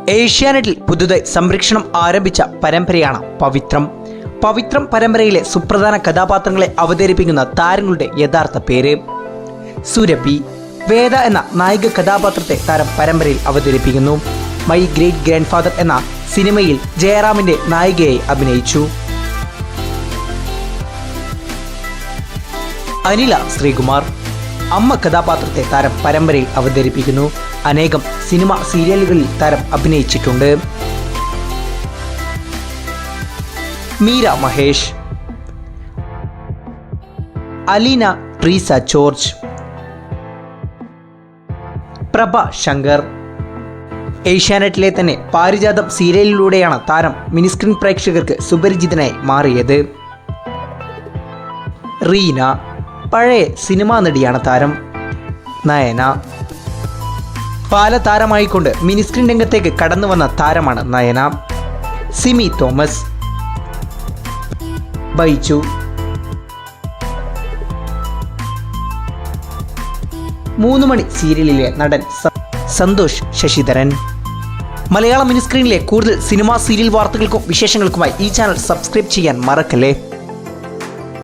ഏഷ്യാനെറ്റിൽ പുതുതായി സംരക്ഷണം ആരംഭിച്ച പരമ്പരയാണ് പവിത്രം. പവിത്രം പരമ്പരയിലെ സുപ്രധാന കഥാപാത്രങ്ങളെ അവതരിപ്പിക്കുന്ന താരങ്ങളുടെ യഥാർത്ഥ പേര് സുരഭി. വേദ എന്ന നായിക കഥാപാത്രത്തെ താരം പരമ്പരയിൽ അവതരിപ്പിക്കുന്നു. മൈ ഗ്രേറ്റ് ഗ്രാൻഡ് ഫാദർ എന്ന സിനിമയിൽ ജയറാമിന്റെ നായികയായി അഭിനയിച്ചു. അനില ശ്രീകുമാർ അമ്മ കഥാപാത്രത്തെ താരം പരമ്പരയിൽ അവതരിപ്പിക്കുന്നു. അനേകം സിനിമ സീരിയലുകളിൽ താരം അഭിനയിച്ചിട്ടുണ്ട്. മീര മഹേഷ്, അലീന ട്രീസ ജോർജ്, പ്രഭ ശങ്കർ. ഏഷ്യാനെറ്റിലെ തന്നെ പാരിജാതം സീരിയലിലൂടെയാണ് താരം മിനിസ്ക്രീൻ പ്രേക്ഷകർക്ക് സുപരിചിതനായി മാറിയത്. റീന പഴയ സിനിമാ നടിയാണ് താരം. നയന ബാലതാരമായിക്കൊണ്ട് മിനിസ്ക്രീൻ രംഗത്തേക്ക് കടന്നു വന്ന താരമാണ് നയന. സിമി തോമസ്, ബൈജു, മൂന്ന് മണി സീരിയലിലെ നടൻ സന്തോഷ് ശശിധരൻ. മലയാള മിനിസ്ക്രീനിലെ കൂടുതൽ സിനിമാ സീരിയൽ വാർത്തകൾക്കും വിശേഷങ്ങൾക്കുമായി ഈ ചാനൽ സബ്സ്ക്രൈബ് ചെയ്യാൻ മറക്കല്ലേ.